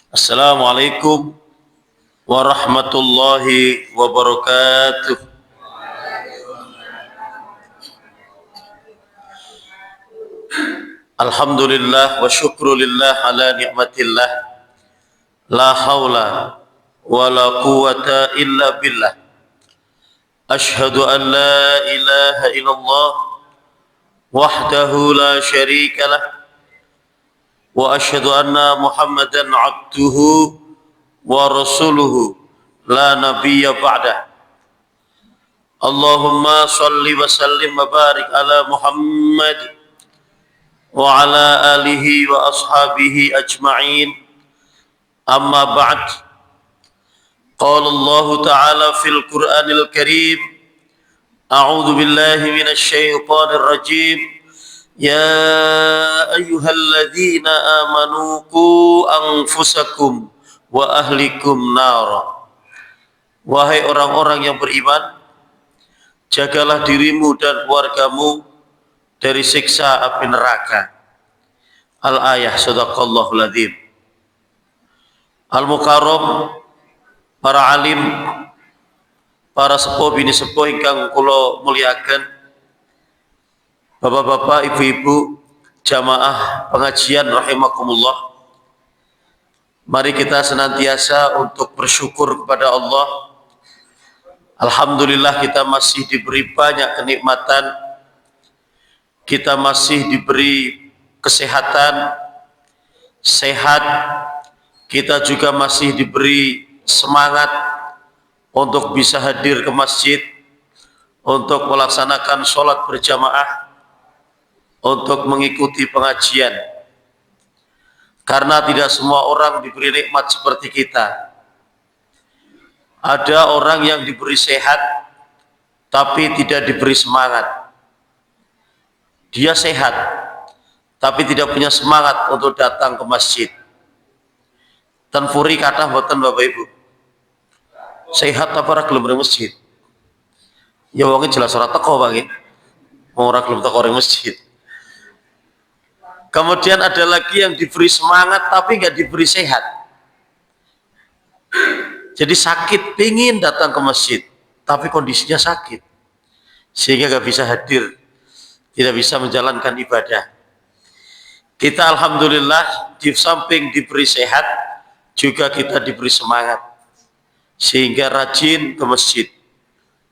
Assalamualaikum warahmatullahi wabarakatuh. Alhamdulillah wa syukrulillah ala ni'matillah. La hawla wa la quwata illa billah. Ashhadu an la ilaha illallah wahdahu la syarika lah. Wa ashhadu anna Muhammadan abduhu wa rasuluhu la nabiyya ba'dah. Allahumma salli wa sallim wa barik ala Muhammad wa ala alihi wa ashabihi ajma'in. Amma ba'd. Qala Allah ta'ala fil Qur'anil Karim, a'udzu billahi minasy syaithanir rajim. Ya ayyuhalladzina amanu qu anfusakum wa ahlikum nara. Wahai orang-orang yang beriman, jagalah dirimu dan keluargamu dari siksa api neraka. Al-ayah. Shadaqallahul adzim. Al-mukarram, para alim, para sepuh bini sepuh ingkang kula muliaken, bapak-bapak, ibu-ibu, jamaah pengajian rahimakumullah. Mari kita senantiasa untuk bersyukur kepada Allah. Alhamdulillah kita masih diberi banyak kenikmatan. Kita masih diberi kesehatan, sehat. Kita juga masih diberi semangat untuk bisa hadir ke masjid, untuk melaksanakan sholat berjamaah, untuk mengikuti pengajian. Karena tidak semua orang diberi nikmat seperti kita. Ada orang yang diberi sehat tapi tidak diberi semangat. Dia sehat tapi tidak punya semangat untuk datang ke masjid. Tanfuri kata mboten Bapak Ibu. Sehat apa ora gelem masjid? Ya wonge jelas ora teko Pak nggih. Ora gelem teko ring masjid. Kemudian ada lagi yang diberi semangat tapi nggak diberi sehat. Jadi sakit, pingin datang ke masjid, tapi kondisinya sakit, sehingga nggak bisa hadir, tidak bisa menjalankan ibadah. Kita alhamdulillah di samping diberi sehat, juga kita diberi semangat, sehingga rajin ke masjid.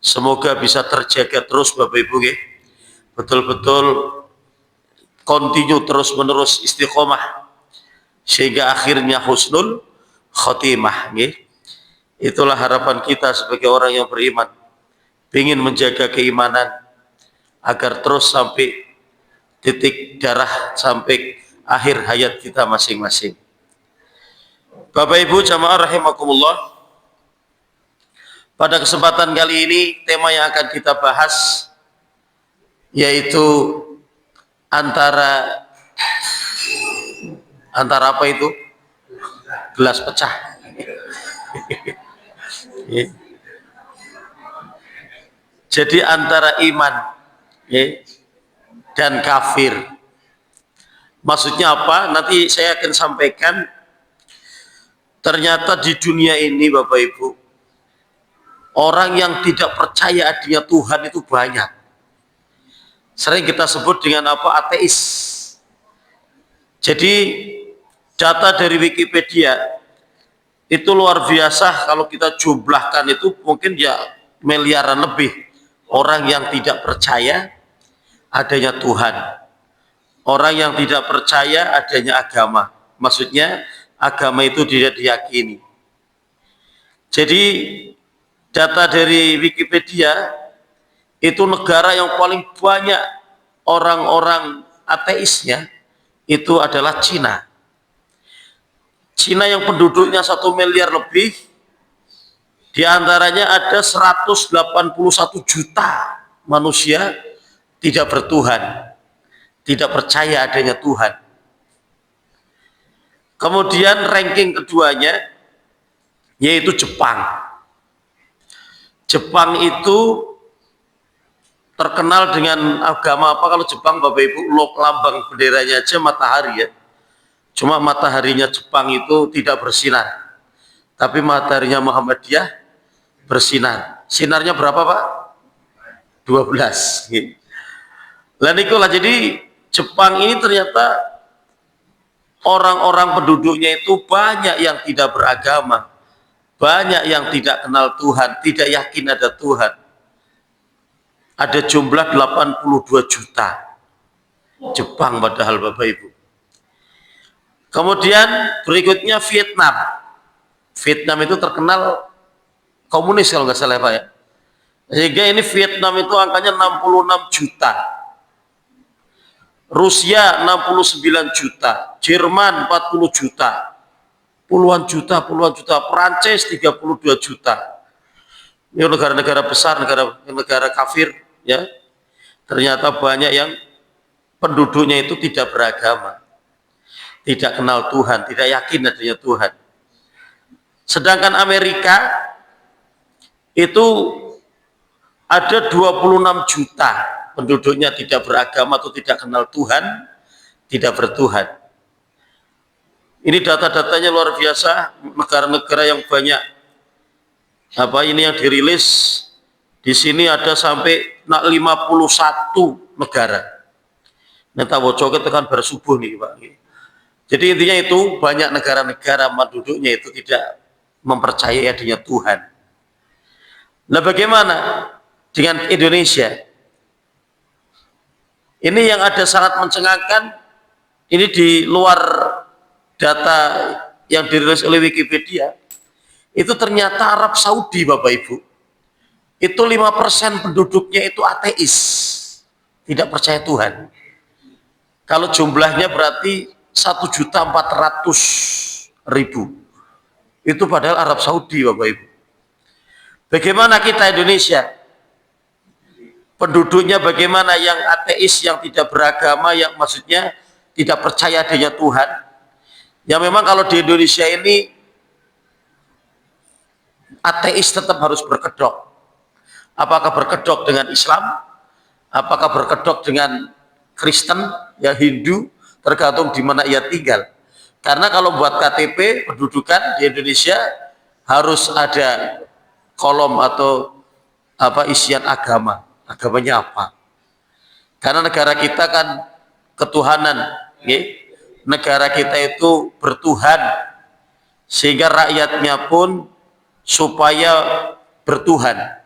Semoga bisa terjaga terus Bapak Ibu, betul-betul continue terus menerus istiqomah sehingga akhirnya husnul khotimah. Itulah harapan kita sebagai orang yang beriman, ingin menjaga keimanan agar terus sampai titik darah, sampai akhir hayat kita masing-masing. Bapak Ibu jamaah rahimakumullah, pada kesempatan kali ini tema yang akan kita bahas yaitu antara apa itu? Gelas pecah. Jadi antara iman dan kafir. Maksudnya apa? Nanti saya akan sampaikan. Ternyata di dunia ini Bapak Ibu, orang yang tidak percaya adanya Tuhan itu banyak. Sering kita sebut dengan apa? Ateis. Jadi data dari Wikipedia itu luar biasa. Kalau kita jumlahkan itu mungkin ya miliaran lebih orang yang tidak percaya adanya Tuhan, orang yang tidak percaya adanya agama. Maksudnya agama itu tidak diyakini. Jadi data dari Wikipedia itu negara yang paling banyak orang-orang ateisnya itu adalah Cina. Cina yang penduduknya 1 miliar lebih, diantaranya ada 181 juta manusia tidak bertuhan, tidak percaya adanya Tuhan. Kemudian ranking keduanya yaitu Jepang. Jepang itu terkenal dengan agama apa? Kalau Jepang Bapak Ibu, lambang benderanya aja matahari ya. Cuma mataharinya Jepang itu tidak bersinar, tapi mataharinya Muhammadiyah bersinar. Sinarnya berapa Pak? 12. Lah nikulah, jadi Jepang ini ternyata orang-orang penduduknya itu banyak yang tidak beragama, banyak yang tidak kenal Tuhan, tidak yakin ada Tuhan. Ada jumlah 82 juta Jepang padahal Bapak Ibu. Kemudian berikutnya Vietnam. Vietnam itu terkenal komunis kalau nggak salah Pak ya. Sehingga ini Vietnam itu angkanya 66 juta. Rusia 69 juta, Jerman 40 juta, puluhan juta, Perancis 32 juta. Ini negara-negara besar, negara kafir ya. Ternyata banyak yang penduduknya itu tidak beragama, tidak kenal Tuhan, tidak yakin adanya Tuhan. Sedangkan Amerika itu ada 26 juta penduduknya tidak beragama atau tidak kenal Tuhan, tidak bertuhan. Ini data-datanya luar biasa, negara-negara yang banyak ini yang dirilis di sini ada sampai 51 negara. Neta wocoke tekan bersubuh nih Pak. Jadi intinya itu banyak negara-negara penduduknya itu tidak mempercayai adanya Tuhan. Nah bagaimana dengan Indonesia? Ini yang ada sangat mencengangkan, ini di luar data yang dirilis oleh Wikipedia, itu ternyata Arab Saudi Bapak Ibu, itu 5% penduduknya itu ateis, tidak percaya Tuhan. Kalau jumlahnya berarti 1.400.000, itu padahal Arab Saudi Bapak Ibu. Bagaimana kita Indonesia? Penduduknya bagaimana yang ateis, yang tidak beragama, yang maksudnya tidak percaya adanya Tuhan. Ya memang kalau di Indonesia ini ateis tetap harus berkedok. Apakah berkedok dengan Islam? Apakah berkedok dengan Kristen, ya Hindu, tergantung di mana ia tinggal. Karena kalau buat KTP pendudukan di Indonesia harus ada kolom atau isian agama. Agamanya apa? Karena negara kita kan ketuhanan, ya? Negara kita itu bertuhan, sehingga rakyatnya pun supaya bertuhan.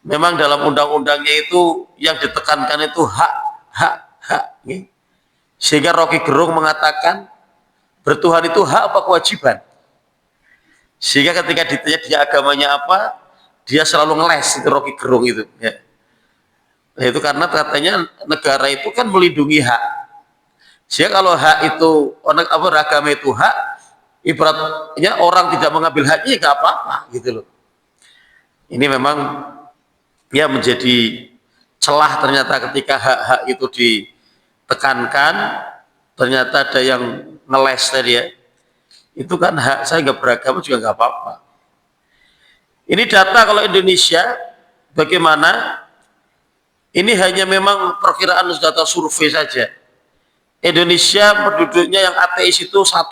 Memang dalam undang-undangnya itu yang ditekankan itu hak, ya? Sehingga Rocky Gerung mengatakan bertuhan itu hak apa kewajiban? Sehingga ketika ditanya dia agamanya apa, dia selalu ngeles itu Rocky Gerung itu ya. Nah, itu karena katanya negara itu kan melindungi hak. Sehingga kalau hak itu agama itu hak, ibaratnya orang tidak mengambil haknya nggak apa-apa gitu loh. Ini memang ya menjadi celah ternyata ketika hak-hak itu ditekankan, ternyata ada yang ngeles tadi ya. Itu kan hak saya nggak beragama juga nggak apa-apa. Ini data kalau Indonesia bagaimana? Ini hanya memang perkiraan data survei saja. Indonesia penduduknya yang ateis itu 1,5,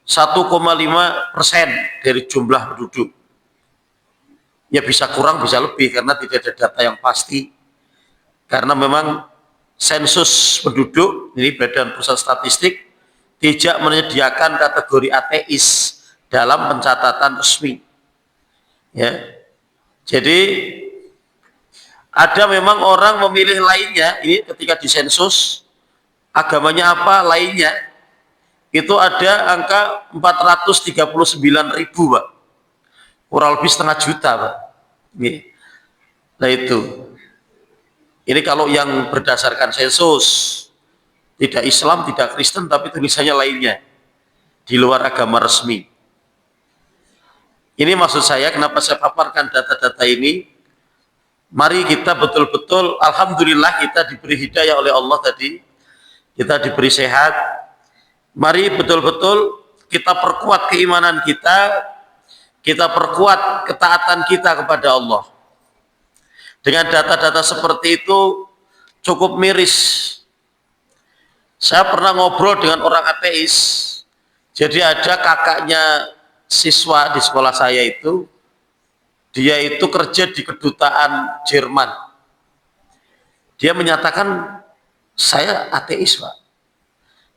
1,5% dari jumlah penduduk. Ya bisa kurang bisa lebih karena tidak ada data yang pasti. Karena memang sensus penduduk, ini Badan Pusat Statistik, tidak menyediakan kategori ateis dalam pencatatan resmi ya. Jadi ada memang orang memilih lainnya, ini ketika disensus agamanya apa lainnya, itu ada angka 439.000 Pak, kurang lebih setengah juta Pak. Nah itu, ini kalau yang berdasarkan sensus, tidak Islam, tidak Kristen, tapi tulisannya lainnya di luar agama resmi. Ini maksud saya kenapa saya paparkan data-data ini. Mari kita betul-betul, alhamdulillah kita diberi hidayah oleh Allah tadi, kita diberi sehat. Mari betul-betul kita perkuat keimanan kita perkuat ketaatan kita kepada Allah. Dengan data-data seperti itu cukup miris. Saya pernah ngobrol dengan orang ateis. Jadi ada kakaknya siswa di sekolah saya itu, dia itu kerja di kedutaan Jerman. Dia menyatakan saya ateis, Pak.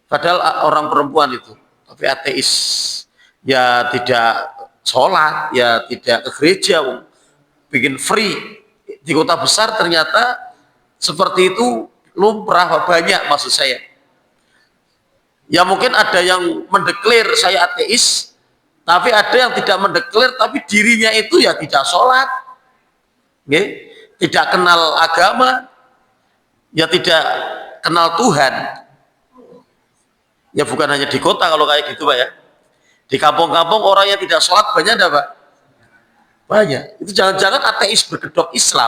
Padahal orang perempuan itu, tapi ateis. Ya tidak sholat, ya tidak ke gereja, bikin free. Di kota besar ternyata seperti itu lumrah, banyak maksud saya. Ya mungkin ada yang mendeklar saya ateis, tapi ada yang tidak mendeklar, tapi dirinya itu ya tidak sholat, tidak kenal agama, ya tidak kenal Tuhan. Ya bukan hanya di kota kalau kayak gitu Pak ya. Di kampung-kampung orang yang tidak sholat banyak ada Pak? Banyak. Itu jangan-jangan ateis berkedok Islam.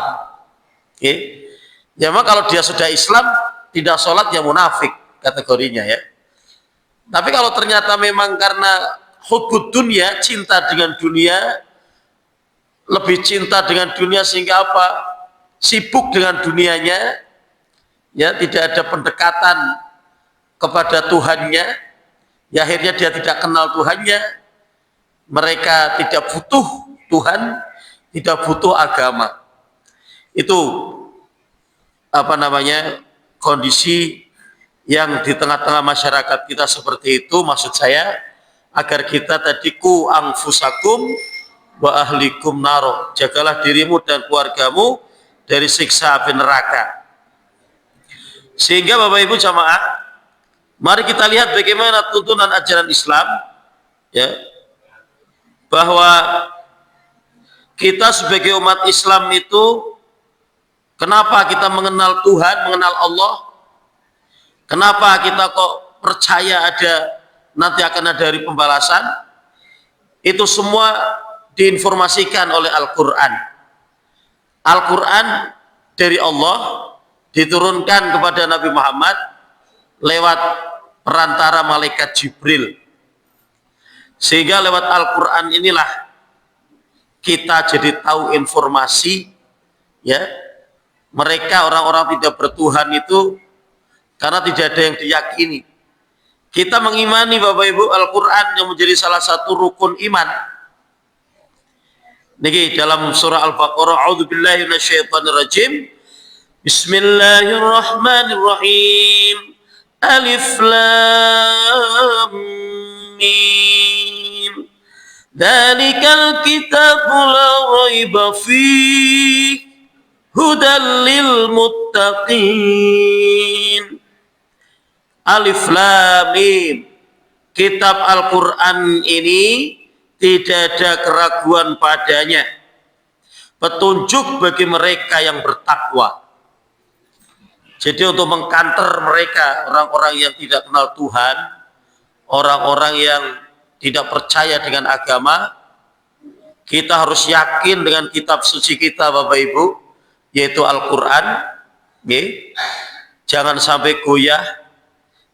Ya memang kalau dia sudah Islam, tidak sholat ya munafik kategorinya ya. Tapi kalau ternyata memang karena hubbud dunia, cinta dengan dunia, lebih cinta dengan dunia sehingga apa? Sibuk dengan dunianya, ya tidak ada pendekatan kepada Tuhannya, ya akhirnya dia tidak kenal Tuhannya. Mereka tidak butuh Tuhan, tidak butuh agama. Itu apa namanya kondisi yang di tengah-tengah masyarakat kita seperti itu. Maksud saya agar kita tadi ku anfusakum wa ahlikum naro, jagalah dirimu dan keluargamu dari siksa api neraka. Sehingga Bapak Ibu jamaah, mari kita lihat bagaimana tuntunan ajaran Islam, ya, bahwa kita sebagai umat Islam itu, kenapa kita mengenal Tuhan, mengenal Allah, kenapa kita kok percaya ada nanti akan ada hari pembalasan, itu semua diinformasikan oleh Al-Quran. Al-Quran dari Allah diturunkan kepada Nabi Muhammad lewat perantara malaikat Jibril. Sehingga lewat Al-Quran inilah kita jadi tahu informasi, ya. Mereka orang-orang tidak bertuhan itu karena tidak ada yang diyakini. Kita mengimani Bapak Ibu Al-Quran yang menjadi salah satu rukun iman. Niki dalam surah Al-Baqarah, a'udzubillahi minasyaitonirrajim. Bismillahirrahmanirrahim. Alif Lam Mim. Dzalikal kitabu la raiba fihi hudal lil muttaqin. Alif Lam Mim. Kitab Al-Quran ini tidak ada keraguan padanya, petunjuk bagi mereka yang bertakwa. Jadi untuk mengkanter mereka, orang-orang yang tidak kenal Tuhan, orang-orang yang tidak percaya dengan agama, kita harus yakin dengan kitab suci kita Bapak Ibu, yaitu Al-Quran. Jangan sampai goyah.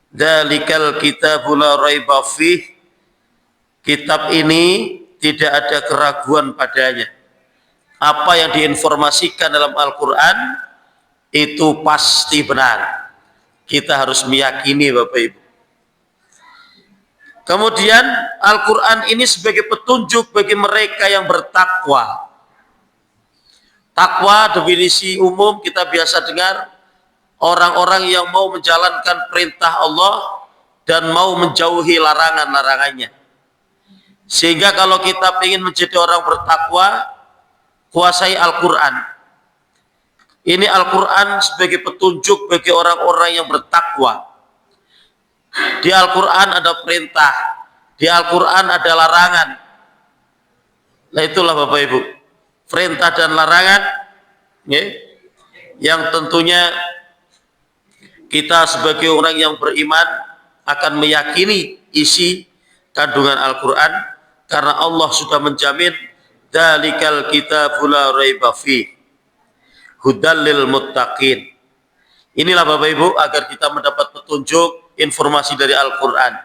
Dzalikal kitabu la raiba fihi. Kitab ini tidak ada keraguan padanya. Apa yang diinformasikan dalam Al-Quran itu pasti benar. Kita harus meyakini Bapak Ibu. Kemudian Al-Quran ini sebagai petunjuk bagi mereka yang bertakwa. Takwa definisi umum kita biasa dengar, orang-orang yang mau menjalankan perintah Allah dan mau menjauhi larangan-larangannya. Sehingga kalau kita ingin menjadi orang bertakwa, kuasai Al-Quran. Ini Al-Quran sebagai petunjuk bagi orang-orang yang bertakwa. Di Al-Quran ada perintah, di Al-Quran ada larangan. Nah itulah Bapak Ibu, perintah dan larangan, ya, yang tentunya kita sebagai orang yang beriman akan meyakini isi kandungan Al-Quran. Karena Allah sudah menjamin dzalikal kitabu la raiba fihi hudal lil muttaqin. Inilah Bapak Ibu agar kita mendapat petunjuk informasi dari Al-Quran.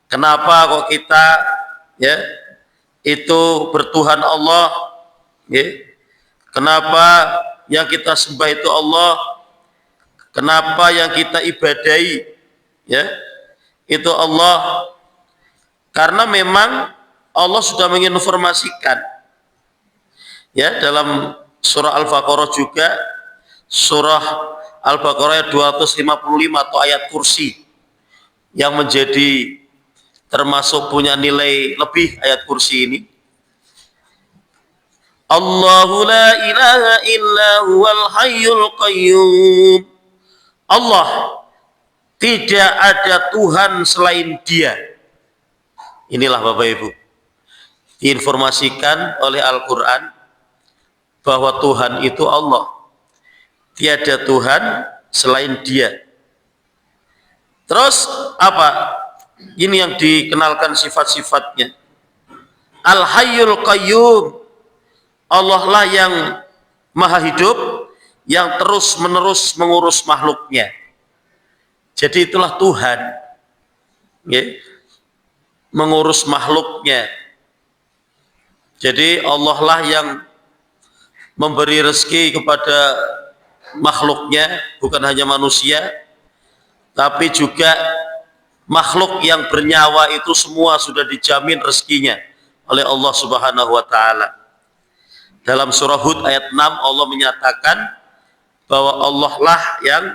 Kenapa kok kita, ya, itu bertuhan Allah, ya? Kenapa yang kita sembah itu Allah? Kenapa yang kita ibadahi Ya, itu Allah, karena memang Allah sudah menginformasikan ya dalam surah Al-Baqarah juga, surah Al-Baqarah ayat 255 atau ayat kursi yang menjadi termasuk punya nilai lebih ayat kursi ini. Allahu la ilaha illa huwal hayyul qayyum. Allah, tidak ada Tuhan selain Dia. Inilah Bapak Ibu, diinformasikan oleh Al-Quran bahwa Tuhan itu Allah, tiada Tuhan selain Dia. Terus apa? Ini yang dikenalkan sifat-sifatnya. Al-Hayyul Qayyum, Allah lah yang maha hidup, yang terus menerus mengurus makhluknya. Jadi itulah Tuhan, ya, mengurus makhluknya. Jadi Allah lah yang memberi rezeki kepada makhluknya, bukan hanya manusia, tapi juga makhluk yang bernyawa itu semua sudah dijamin rezekinya oleh Allah Subhanahu wa taala. Dalam surah Hud ayat 6 Allah menyatakan bahwa Allah lah yang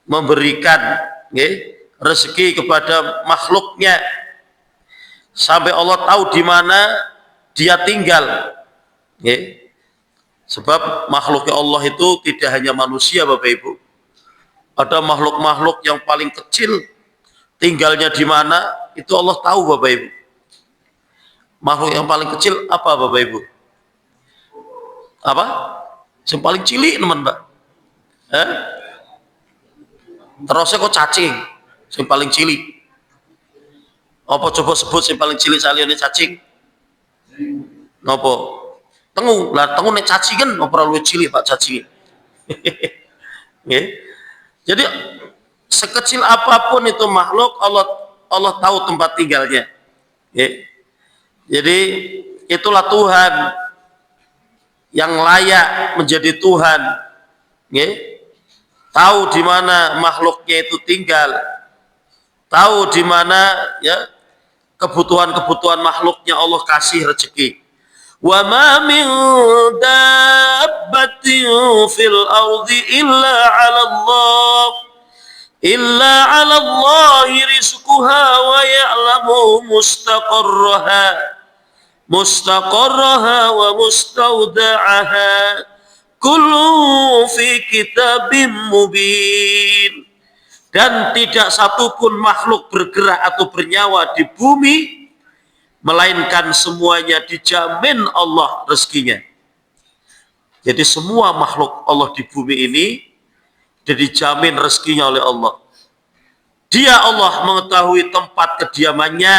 memberikan rezeki kepada makhluknya, sampai Allah tahu di mana dia tinggal. Sebab makhluknya Allah itu tidak hanya manusia Bapak Ibu, ada makhluk-makhluk yang paling kecil tinggalnya di mana, itu Allah tahu Bapak Ibu. Makhluk yang paling kecil apa Bapak Ibu? Apa? Yang paling cilik teman Mbak. Terusnya kok cacing, yang paling cilik. Apa coba sebut yang paling cilik saliyane cacing? Napa? Tengu. Lah tengu nek cacing kan ora luwih cilik Pak cacing. Nggih. Jadi sekecil apapun itu makhluk, Allah tahu tempat tinggalnya. Jadi itulah Tuhan yang layak menjadi Tuhan. Tahu di mana makhluknya itu tinggal, tahu di mana ya kebutuhan-kebutuhan makhluknya Allah kasih rezeki. Wa ma min dabbatin fil ardi illa 'ala Allah rizquha wa ya'lamu mustaqarraha wa mustawda'aha kullu fi kitabim mubin. Dan tidak satupun makhluk bergerak atau bernyawa di bumi melainkan semuanya dijamin Allah rezekinya. Jadi semua makhluk Allah di bumi ini dijamin rezekinya oleh Allah. Dia Allah mengetahui tempat kediamannya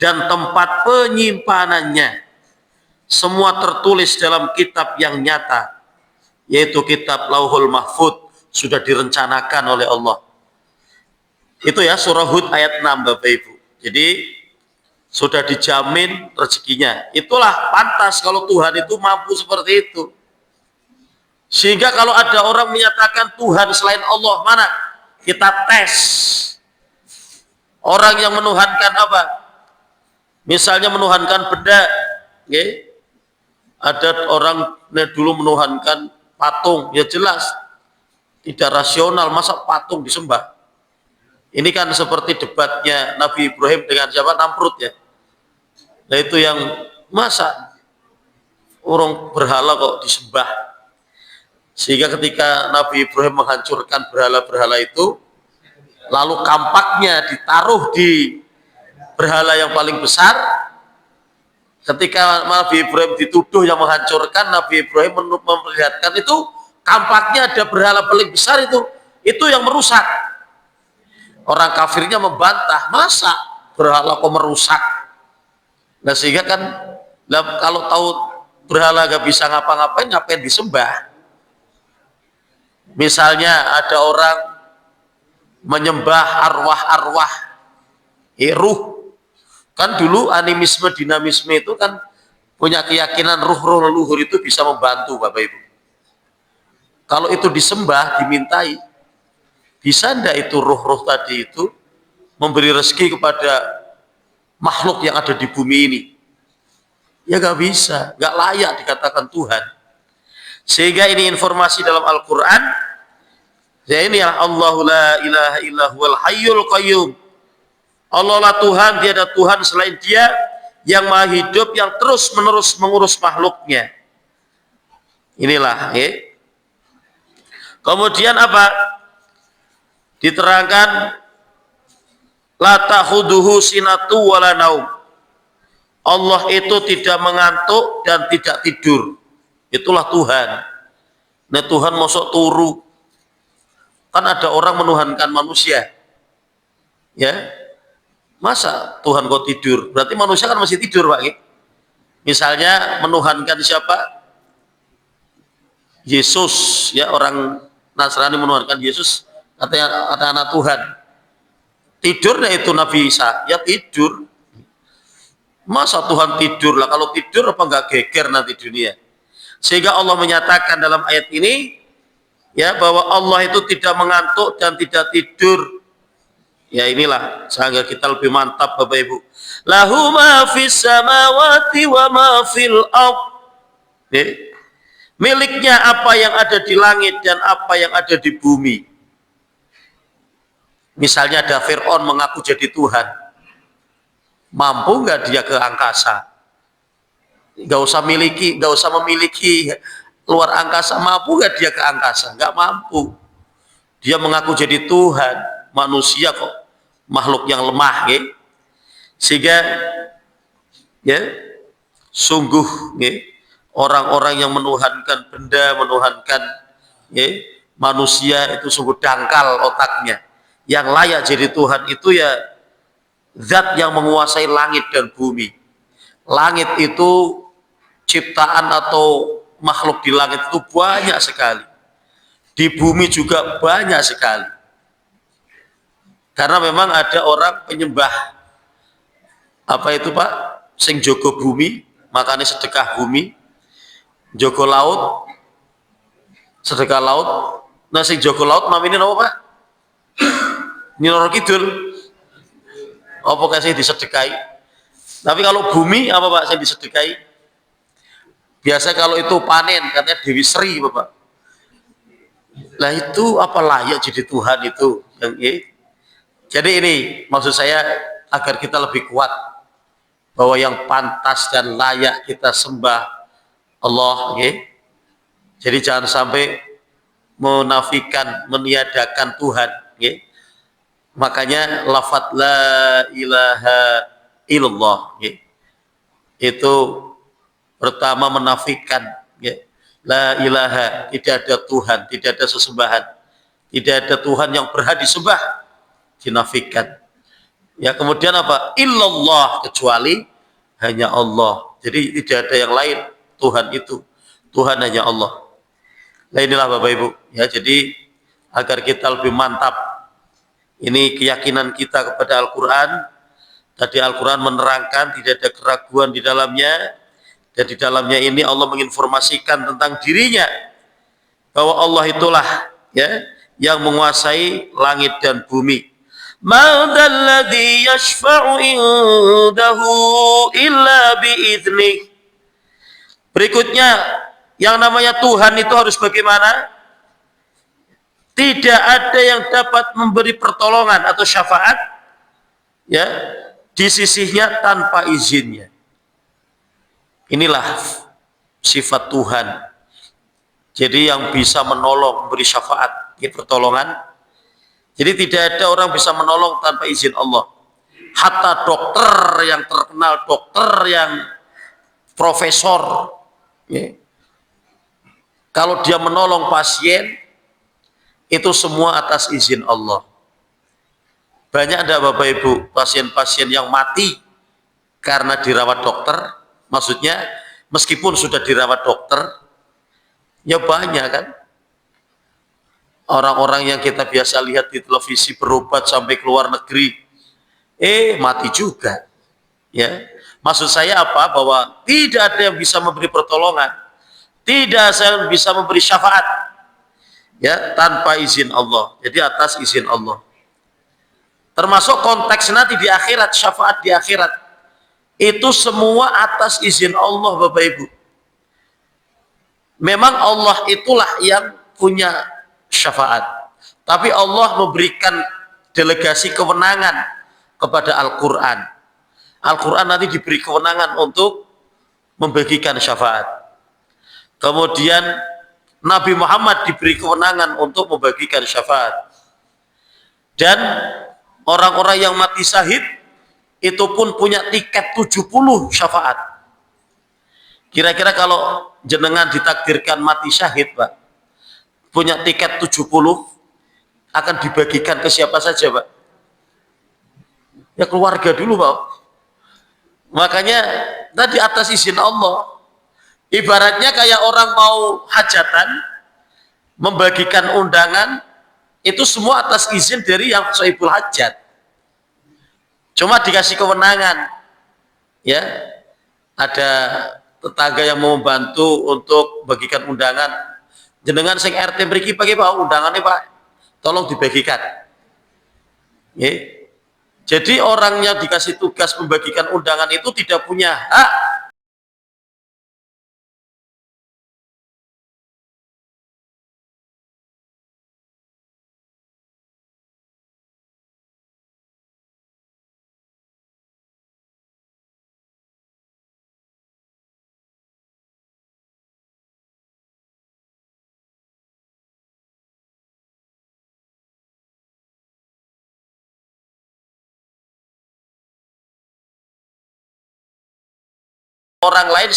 dan tempat penyimpanannya. Semua tertulis dalam kitab yang nyata, yaitu kitab Lauhul Mahfud, sudah direncanakan oleh Allah. Itu ya surah Hud ayat 6 Bapak Ibu. Jadi sudah dijamin rezekinya. Itulah pantas kalau Tuhan itu mampu seperti itu. Sehingga kalau ada orang menyatakan Tuhan selain Allah, mana? Kita tes. Orang yang menuhankan apa? Misalnya menuhankan benda, ada orang dulu menuhankan patung, ya jelas tidak rasional, masa patung disembah. Ini kan seperti debatnya Nabi Ibrahim dengan siapa? Namrud ya. Nah itu yang masa orang berhala kok disembah. Sehingga ketika Nabi Ibrahim menghancurkan berhala-berhala itu, lalu kampaknya ditaruh di berhala yang paling besar. Ketika Nabi Ibrahim dituduh yang menghancurkan, Nabi Ibrahim memperlihatkan itu kampaknya ada berhala paling besar itu yang merusak. Orang kafirnya membantah, masa berhala kok merusak? Nah sehingga kan kalau tahu berhala gak bisa ngapa-ngapain, ngapain disembah? Misalnya ada orang menyembah arwah-arwah, ruh. Kan dulu animisme dinamisme itu kan punya keyakinan ruh-ruh leluhur itu bisa membantu Bapak Ibu. Kalau itu disembah, dimintai, Bisa ndak itu roh-roh tadi itu memberi rezeki kepada makhluk yang ada di bumi ini? Ya nggak bisa, nggak layak dikatakan Tuhan. Sehingga ini informasi dalam Al-Quran. Ya ini ya Allahu la ilaha illa huwal hayyul qayyum. Allah lah Tuhan, tiada Tuhan selain Dia yang maha hidup, yang terus menerus mengurus makhluknya. Inilah ya. Kemudian apa? Diterangkan la ta'khuduhu sinatu wala naum. Allah itu tidak mengantuk dan tidak tidur. Itulah Tuhan. Nah Tuhan mosok turu. Kan ada orang menuhankan manusia. Ya. Masa Tuhan kok tidur? Berarti manusia kan masih tidur, Pak. Misalnya menuhankan siapa? Yesus, ya, orang Nasrani menuhankan Yesus, katanya ada anak Tuhan. Tidurnya itu Nabi Isa, ya tidur. Masa Tuhan tidur lah? Kalau tidur apa enggak geger nanti dunia? Sehingga Allah menyatakan dalam ayat ini, ya, bahwa Allah itu tidak mengantuk dan tidak tidur. Ya inilah, sehingga kita lebih mantap Bapak Ibu. Lahu ma fis samawati wa ma fil ardh. Miliknya apa yang ada di langit dan apa yang ada di bumi. Misalnya ada Fir'aun mengaku jadi Tuhan. Mampu nggak dia ke angkasa? Nggak usah memiliki luar angkasa. Mampu nggak dia ke angkasa? Nggak mampu. Dia mengaku jadi Tuhan. Manusia kok makhluk yang lemah, ya. Sehingga ya sungguh ya, orang-orang yang menuhankan benda, menuhankan ya, manusia itu sungguh dangkal otaknya. Yang layak jadi Tuhan itu ya zat yang menguasai langit dan bumi. Langit itu ciptaan atau makhluk di langit itu banyak sekali. Di bumi juga banyak sekali. Karena memang ada orang penyembah apa itu Pak? Sing jogo bumi, makanya sedekah bumi. Jogo laut, sedekah laut. Nah sing jogo laut namanya apa Pak? Nyinor Kidul. Apa kasih disedekahi? Tapi kalau bumi apa Pak saya disedekahi? Biasa kalau itu panen katanya Dewi Sri Bapak. Lah itu apa layak jadi Tuhan itu yang jadi ini maksud saya agar kita lebih kuat bahwa yang pantas dan layak kita sembah Allah, ya. Jadi jangan sampai menafikan, meniadakan Tuhan, ya. Makanya lafaz la ilaha illallah, ya. Itu pertama menafikan, ya. La ilaha, tidak ada Tuhan, tidak ada sesembahan, tidak ada Tuhan yang berhak disembah, dinafikan. Ya kemudian apa? Illallah, kecuali hanya Allah. Jadi tidak ada yang lain. Tuhan itu, Tuhan hanya Allah. Nah inilah Bapak Ibu. Ya jadi agar kita lebih mantap. Ini keyakinan kita kepada Al-Quran. Tadi Al-Quran menerangkan tidak ada keraguan di dalamnya. Dan di dalamnya ini Allah menginformasikan tentang dirinya bahwa Allah itulah ya yang menguasai langit dan bumi. Man dzalladzi yashfa'u indahu illa bi'idznih. Berikutnya yang namanya Tuhan itu harus bagaimana? Tidak ada yang dapat memberi pertolongan atau syafaat ya di sisinya tanpa izinnya. Inilah sifat Tuhan. Jadi yang bisa menolong, memberi syafaat, pertolongan. Jadi tidak ada orang bisa menolong tanpa izin Allah. Hatta dokter yang terkenal, dokter yang profesor, ya. Kalau dia menolong pasien, itu semua atas izin Allah. Banyak ada Bapak Ibu pasien-pasien yang mati karena dirawat dokter. Maksudnya meskipun sudah dirawat dokter, ya banyak kan orang-orang yang kita biasa lihat di televisi berobat sampai ke luar negeri, mati juga. Ya, maksud saya apa? Bahwa tidak ada yang bisa memberi pertolongan, tidak ada yang bisa memberi syafaat. ya, tanpa izin Allah. Jadi atas izin Allah. Termasuk konteks nanti di akhirat, syafaat di akhirat. Itu semua atas izin Allah, Bapak Ibu. Memang Allah itulah yang punya syafaat. Tapi Allah memberikan delegasi kewenangan kepada Al-Quran. Al-Quran nanti diberi kewenangan untuk membagikan syafaat. Kemudian Nabi Muhammad diberi kewenangan untuk membagikan syafaat. Dan orang-orang yang mati syahid itu pun punya tiket 70 syafaat. Kira-kira kalau jenengan ditakdirkan mati syahid, Pak, punya tiket 70, akan dibagikan ke siapa saja, Pak? Ya keluarga dulu, Pak. Makanya tadi atas izin Allah. Ibaratnya kayak orang mau hajatan, membagikan undangan, itu semua atas izin dari yang sahibul hajat. Cuma dikasih kewenangan, ya, ada tetangga yang mau membantu untuk bagikan undangan. Jenengan sing RT mriki pakai Pak undangannya Pak, tolong dibagikan. Ya. Jadi orang yang dikasih tugas membagikan undangan itu tidak punya hak orang lain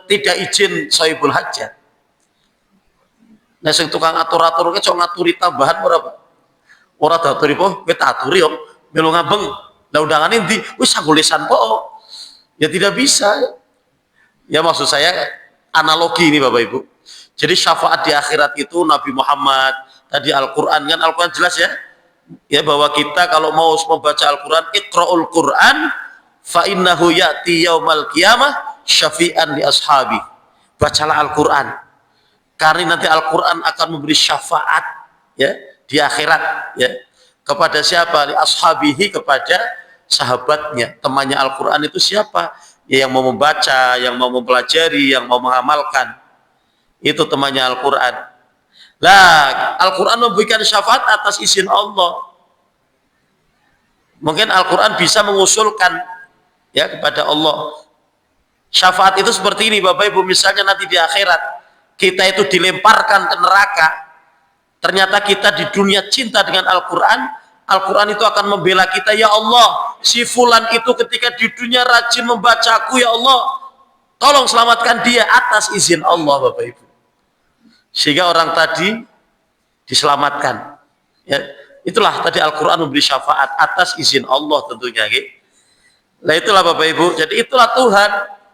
tidak izin sahibul hajat. Nah, sing tukang atur-atur ke ngaturi tambahan berapa? Ora daturi po, kowe tak aturi yo, melu ngabeng. Lah undangane ndi? Wis sanggulesan po. Ya tidak bisa. Ya maksud saya analogi ini Bapak Ibu. Jadi syafaat di akhirat itu Nabi Muhammad, tadi Al-Qur'an kan Al-Qur'an jelas ya. Ya bahwa kita kalau mau membaca Al-Qur'an, Iqra'ul Qur'an fa innahu ya'ti yaumal qiyamah syafi'an li ashabi. Bacalah Al-Qur'an. Karena nanti Al-Qur'an akan memberi syafaat ya di akhirat ya. Kepada siapa? Li ashabihi, kepada sahabatnya. Temannya Al-Qur'an itu siapa? Ya, yang mau membaca, yang mau mempelajari, yang mau mengamalkan. Itu temannya Al-Quran. Lah, Al-Quran memberikan syafaat atas izin Allah. Mungkin Al-Quran bisa mengusulkan ya kepada Allah. Syafaat itu seperti ini Bapak Ibu, misalnya nanti di akhirat kita itu dilemparkan ke neraka. Ternyata kita di dunia cinta dengan Al-Quran. Al-Quran itu akan membela kita, ya Allah, si fulan itu ketika di dunia rajin membacaku, ya Allah, tolong selamatkan dia atas izin Allah Bapak Ibu. Sehingga orang tadi diselamatkan. Ya, itulah tadi Al-Quran memberi syafaat atas izin Allah tentunya. Nah itulah Bapak Ibu, jadi itulah Tuhan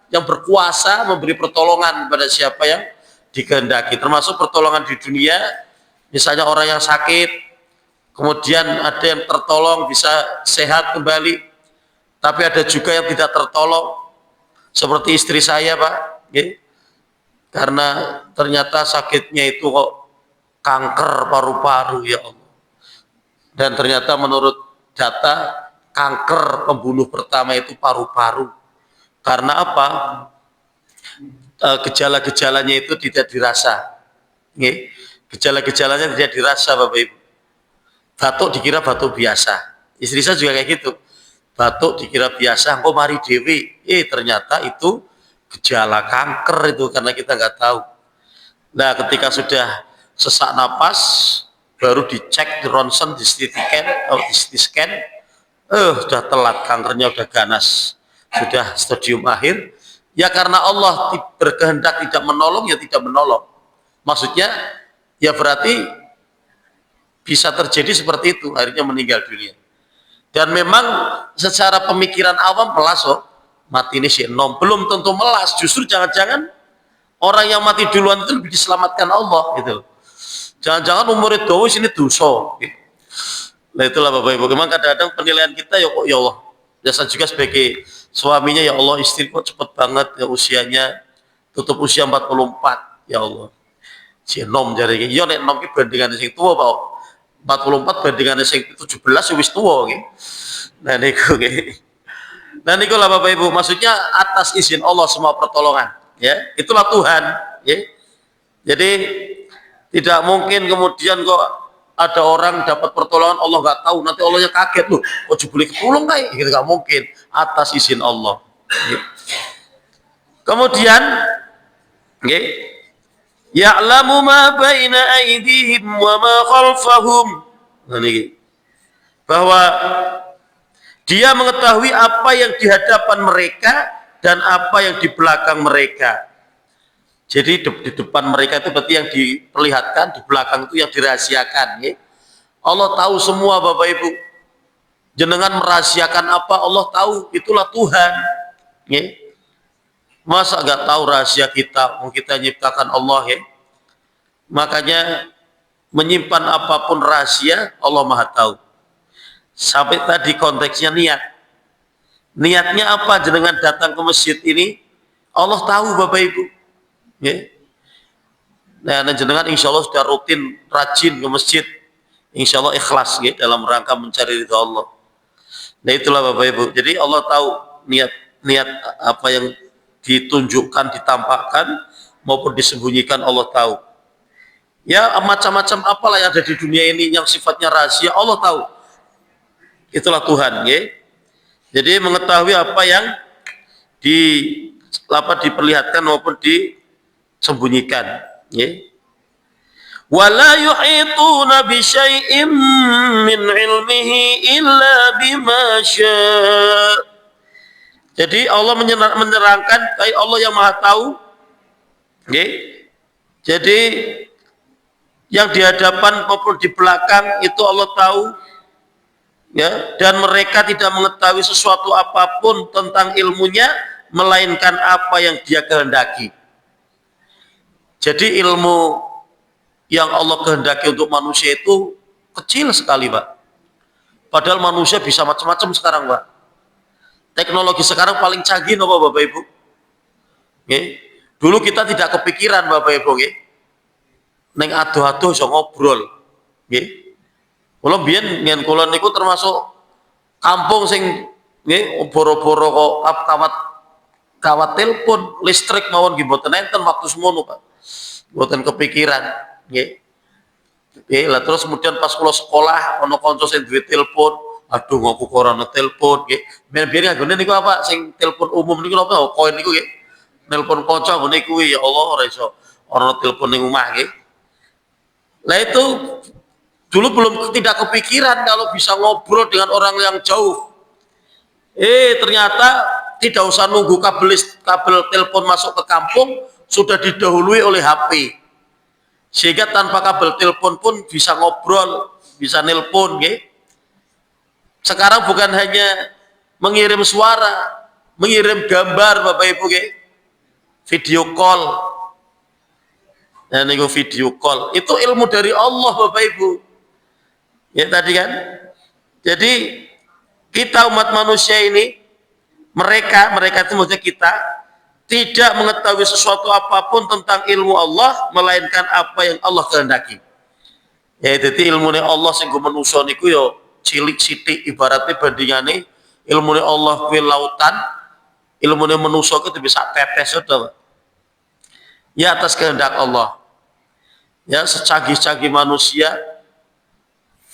yang berkuasa memberi pertolongan pada siapa yang dikehendaki. Termasuk pertolongan di dunia, misalnya orang yang sakit, kemudian ada yang tertolong bisa sehat kembali, tapi ada juga yang tidak tertolong, seperti istri saya Pak, karena ternyata sakitnya itu kok kanker paru-paru ya Allah, dan ternyata menurut data kanker pembunuh pertama itu paru-paru. Karena apa? Gejala-gejalanya itu tidak dirasa, gejala-gejalanya tidak dirasa Bapak Ibu. Batuk dikira batuk biasa. Istri saya juga kayak gitu. Batuk dikira biasa, kok mari dewi. Ternyata itu gejala kanker itu, karena kita nggak tahu. Nah, ketika sudah sesak napas, baru dicek di ronsen, di CT scan, sudah telat, kankernya udah ganas, sudah stadium akhir. Ya karena Allah berkehendak tidak menolong, ya tidak menolong. Maksudnya, ya berarti bisa terjadi seperti itu, akhirnya meninggal dunia. Dan memang secara pemikiran awam melas, mati ini si enom, belum tentu melas, justru jangan-jangan orang yang mati duluan itu lebih diselamatkan Allah gitu. Jangan-jangan umurnya doa sini dosa gitu. Nah itulah Bapak Ibu, memang kadang-kadang penilaian kita ya kok ya Allah, biasa juga sebagai suaminya, ya Allah istri kok cepet banget ya usianya, tutup usia 44. Ya Allah. Si nom jare iki. Ya nek nom ki bandingane sing tuwa Pak. 44 bandingane sing 17 wis tuwa iki. Nah niku nggih. Nah niku lah Bapak Ibu, maksudnya atas izin Allah semua pertolongan, ya. Itulah Tuhan, ya. Jadi tidak mungkin kemudian kok ada orang dapat pertolongan Allah nggak tahu, nanti Allahnya kaget loh, kok jebule ketulung kayak gitu, nggak mungkin, atas izin Allah. Ya. Kemudian, ya, ya'lamu ma baina aydihim wa ma khalfahum. Nah, ini bahwa dia mengetahui apa yang di hadapan mereka dan apa yang di belakang mereka. Jadi di depan mereka itu berarti yang diperlihatkan, di belakang itu yang dirahasiakan. Ya. Allah tahu semua Bapak Ibu. Jenengan merahasiakan apa Allah tahu, itulah Tuhan. Ya. Masa nggak tahu rahasia kita? Mau kita nyiptakan Allah ya. Makanya menyimpan apapun rahasia Allah Maha tahu. Sampai tadi konteksnya niat. Niatnya apa jenengan datang ke masjid ini? Allah tahu Bapak Ibu. Ya. Nah, jenengan insya Allah sudah rutin rajin ke masjid. Insya Allah ikhlas ya, dalam rangka mencari ridha Allah. Nah itulah Bapak Ibu. Jadi Allah tahu niat apa yang ditunjukkan, ditampakkan maupun disembunyikan Allah tahu. Ya macam-macam apalah yang ada di dunia ini yang sifatnya rahasia Allah tahu. Itulah Tuhan, ya. Jadi mengetahui apa yang diperlihatkan maupun disembunyikan, ya. Wala yuhituna bi syai'in min ilmihi illa bima syaa. Jadi Allah menerangkan kayak Allah yang Maha tahu, ya. Jadi yang di hadapan maupun di belakang itu Allah tahu. Ya, dan mereka tidak mengetahui sesuatu apapun tentang ilmunya melainkan apa yang dia kehendaki. Jadi ilmu yang Allah kehendaki untuk manusia itu kecil sekali Pak. Padahal manusia bisa macam-macam sekarang Pak. Teknologi sekarang paling canggih apa Bapak Ibu? Ya. Dulu kita tidak kepikiran Bapak Ibu, ya. Neng aduh-aduh iso ngobrol, ya. Kalau biyen ngen kula niku termasuk kampung sing nggih boro-boro kok kawat telepon listrik mawon nggih mboten enten waktu semono Pak. Mboten kepikiran nggih. Nggih, lah terus kemudian pas kula sekolah ana kanca sing duwe telepon, aduh ngopo kok ora ana telepon nggih. Biyen nganggone niku apa sing telepon umum niku napa koin niku nggih. Nelpon kanca ngene kuwi ya Allah ora iso ana telepon ning omah nggih. Lah itu dulu tidak kepikiran kalau bisa ngobrol dengan orang yang jauh. Ternyata tidak usah nunggu kabel telepon masuk ke kampung, sudah didahului oleh HP. Sehingga tanpa kabel telepon pun bisa ngobrol, bisa nelpon, ya. Sekarang bukan hanya mengirim suara, mengirim gambar Bapak Ibu, ya. Video call. Nah, ini video call. Itu ilmu dari Allah Bapak Ibu. Ya tadi kan, jadi kita umat manusia ini, mereka itu maksudnya kita tidak mengetahui sesuatu apapun tentang ilmu Allah melainkan apa yang Allah kehendaki. Ya jadi ilmu Allah sing manusia niku yo cilik sithik ibaratnya bandingane ilmu Allah kuwi lautan, ilmu manusia itu bisa tetes sudah. Ya atas kehendak Allah. Ya secanggih-canggih manusia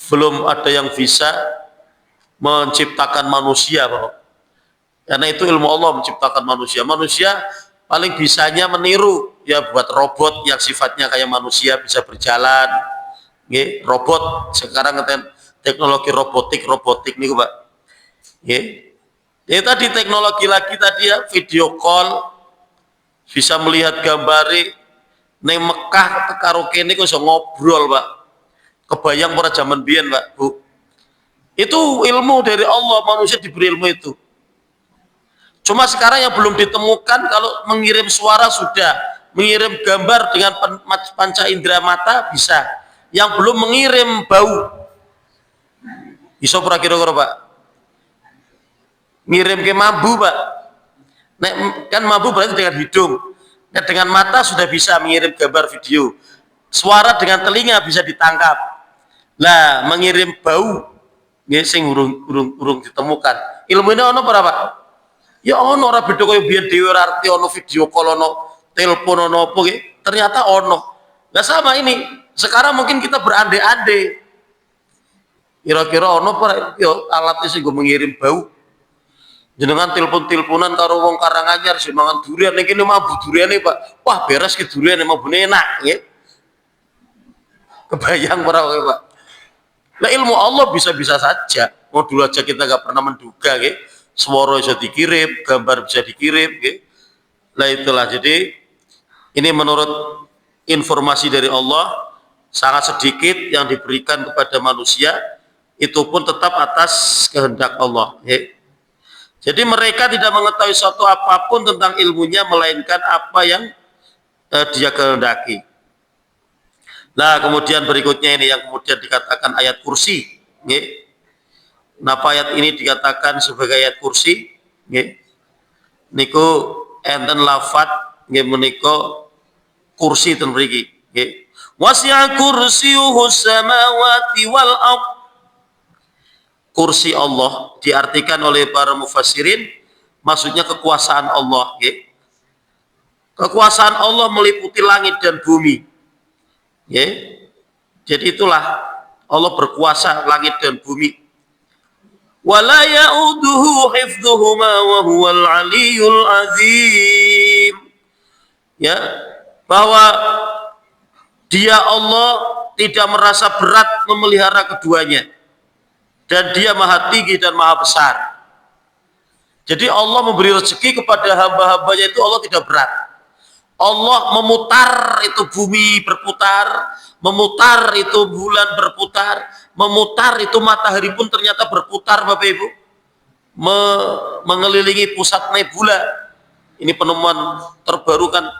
belum ada yang bisa menciptakan manusia Bapak. Karena itu ilmu Allah menciptakan manusia. Manusia paling bisanya meniru ya buat robot yang sifatnya kayak manusia bisa berjalan. Nggih, robot sekarang teknologi robotik nih Pak. Nggih. Ya tadi teknologi lagi tadi ya video call bisa melihat gambari neng Mekah karo kene kok iso ngobrol Pak. Kebayang pada zaman biyen Pak Bu, itu ilmu dari Allah, manusia diberi ilmu itu. Cuma sekarang yang belum ditemukan kalau mengirim suara sudah, mengirim gambar dengan panca indera mata bisa, yang belum mengirim bau bisa pura kira-kira Pak, ngirim ke mambu Pak. Nek kan mambu berarti dengan hidung, Nah, dengan mata sudah bisa mengirim gambar video, suara dengan telinga bisa ditangkap. Lah, mengirim bau nggih sing urung ditemukan. Ilmu ini ono apa Pak? Ya ono, ora beda kaya biyen dhewe ora arti ono video call, ono telepon, ono apa nggih. Ternyata ono. Nah sama ini, sekarang mungkin kita berandai-andai. Kira-kira ono apa yo alat sing nggo mengirim bau. Jenengan telepon-teleponan karo wong Karanganyar sing mangan durian ning kene mabuk duriane Pak. Wah, beres ki durian mabune enak nggih. Kebayang ora Pak? Nah ilmu Allah bisa-bisa saja. Mau dulu aja kita nggak pernah menduga, gitu. Suara bisa dikirim, gambar bisa dikirim, gitu. Nah itulah. Jadi ini menurut informasi dari Allah sangat sedikit yang diberikan kepada manusia. Itu pun tetap atas kehendak Allah. Gitu. Jadi mereka tidak mengetahui suatu apapun tentang ilmunya melainkan apa yang dia kehendaki. Nah kemudian berikutnya ini yang kemudian dikatakan ayat kursi. Kenapa ayat ini dikatakan sebagai ayat kursi? Niku enten lafat menika kursi ten mriki. Wasi'a kursiyuhu samawati wal ardh. Kursi Allah diartikan oleh para mufassirin maksudnya kekuasaan Allah. Kekuasaan Allah meliputi langit dan bumi. Jadi itulah Allah berkuasa langit dan bumi. Wala ya'uduhu hifdhuhuma wa huwal aliyyul azim. Ya, bahwa dia Allah tidak merasa berat memelihara keduanya dan dia maha tinggi dan maha besar. Jadi Allah memberi rezeki kepada hamba-hambanya itu Allah tidak berat. Allah memutar itu bumi berputar, memutar itu bulan berputar, memutar itu matahari pun ternyata berputar Bapak Ibu, mengelilingi pusat nebula. Ini penemuan terbaru kan,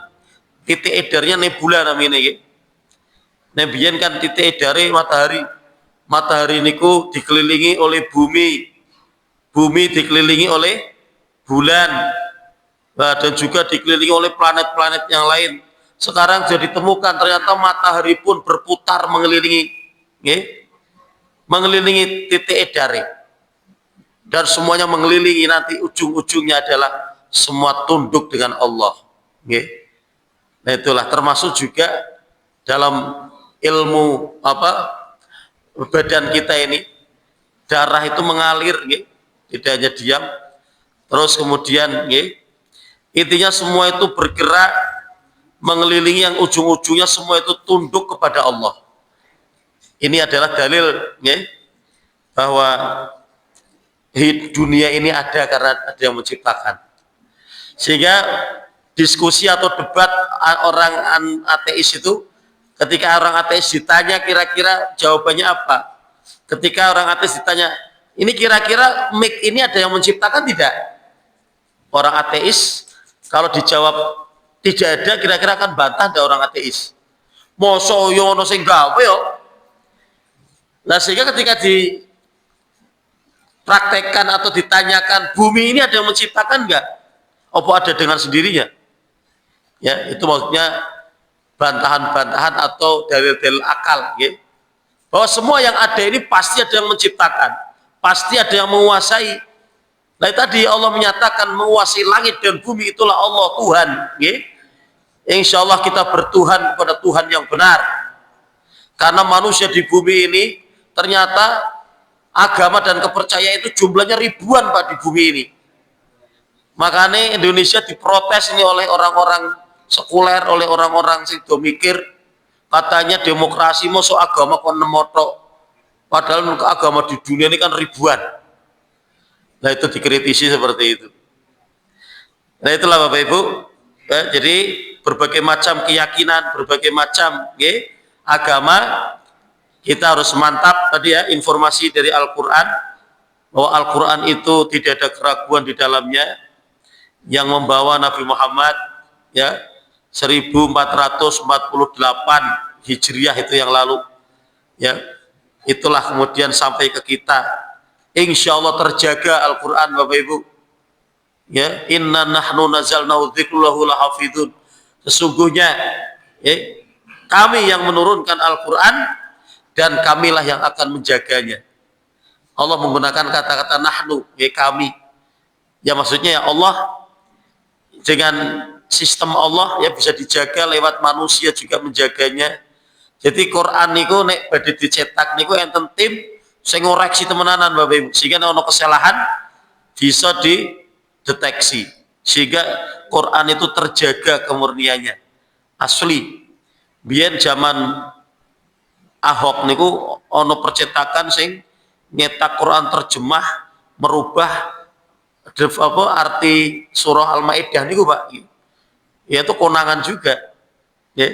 titik edarnya nebula namanya ini. Nebian kan titik edare matahari. Matahari niku dikelilingi oleh bumi, bumi dikelilingi oleh bulan. Nah, dan juga dikelilingi oleh planet-planet yang lain. Sekarang sudah ditemukan ternyata matahari pun berputar mengelilingi, mengelilingi titik edare, dan semuanya mengelilingi nanti ujung-ujungnya adalah semua tunduk dengan Allah. Nah itulah termasuk juga dalam ilmu badan kita ini, darah itu mengalir, tidak hanya diam. Terus kemudian intinya semua itu bergerak mengelilingi yang ujung-ujungnya semua itu tunduk kepada Allah. Ini adalah dalil bahwa dunia ini ada karena ada yang menciptakan. Sehingga diskusi atau debat orang ateis itu, ketika orang ateis ditanya kira-kira jawabannya apa? Ketika orang ateis ditanya, ini kira-kira mic ini ada yang menciptakan tidak? Orang ateis kalau dijawab tidak ada, kira-kira akan bantah ada orang ateis. Mosok yo ono sing gawe yo. Nah sehingga ketika dipraktekkan atau ditanyakan bumi ini ada yang menciptakan enggak? Apa ada dengan sendirinya? Ya, itu maksudnya bantahan-bantahan atau dalil-dalil akal, bahwa semua yang ada ini pasti ada yang menciptakan, pasti ada yang menguasai. Nah tadi Allah menyatakan menguasai langit dan bumi itulah Allah Tuhan. Insya Allah kita bertuhan kepada Tuhan yang benar. Karena manusia di bumi ini ternyata agama dan kepercayaan itu jumlahnya ribuan Pak di bumi ini. Makanya Indonesia diprotes ini oleh orang-orang sekuler, oleh orang-orang sing do mikir, katanya demokrasi masuk agama kon nemoto. Padahal agama di dunia ini kan ribuan. Nah itu dikritisi seperti itu. Nah itulah Bapak Ibu. Jadi berbagai macam keyakinan, berbagai macam agama, kita harus mantap tadi ya informasi dari Al-Quran, bahwa Al-Quran itu tidak ada keraguan di dalamnya, yang membawa Nabi Muhammad 1448 Hijriah itu yang lalu, itulah kemudian sampai ke kita. Insya Allah terjaga Al-Quran Bapak Ibu. Inna nahnu nazalna dzikra lahu lahafidun. Sesungguhnya ya, kami yang menurunkan Al-Quran dan kamilah yang akan menjaganya. Allah menggunakan kata-kata nahnu, ya kami. Ya maksudnya ya Allah dengan sistem Allah ya bisa dijaga lewat manusia juga menjaganya. Jadi Quran niku nek badhe dicetak niku enten tim sing ngoreksi temenanan Bapak Ibu. Sehingga ono kesalahan bisa dideteksi. Sehingga Quran itu terjaga kemurniannya. Asli. Biyen zaman Ahok niku ono percetakan sing nyetak Quran terjemah merubah arti surah Al-Maidah niku Pak. Ya itu konangan juga. Ya.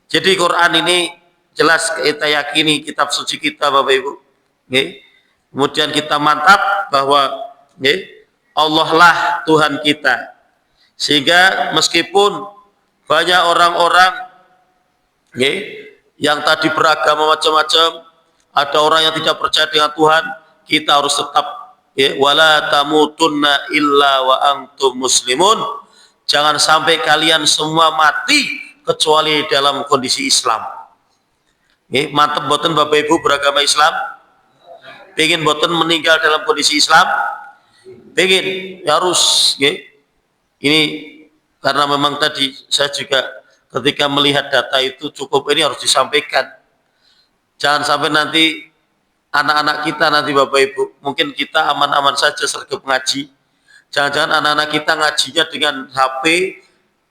Jadi Quran ini jelas kita yakini kitab suci kita Bapak Ibu. Ya. Kemudian kita mantap bahwa ya, Allah lah Tuhan kita. Sehingga meskipun banyak orang-orang ya, yang tadi beragama macam-macam, ada orang yang tidak percaya dengan Tuhan, kita harus tetap ya, wala tamutunna illa wa antum muslimun. Jangan sampai kalian semua mati kecuali dalam kondisi Islam. Ya, mantep boten Bapak Ibu beragama Islam? Pengen boten meninggal dalam kondisi Islam? Pengen, ya harus ya. Ini karena memang tadi saya juga ketika melihat data itu cukup ini harus disampaikan. Jangan sampai nanti anak-anak kita nanti Bapak Ibu, mungkin kita aman-aman saja sergap ngaji. Jangan-jangan anak-anak kita ngajinya dengan HP,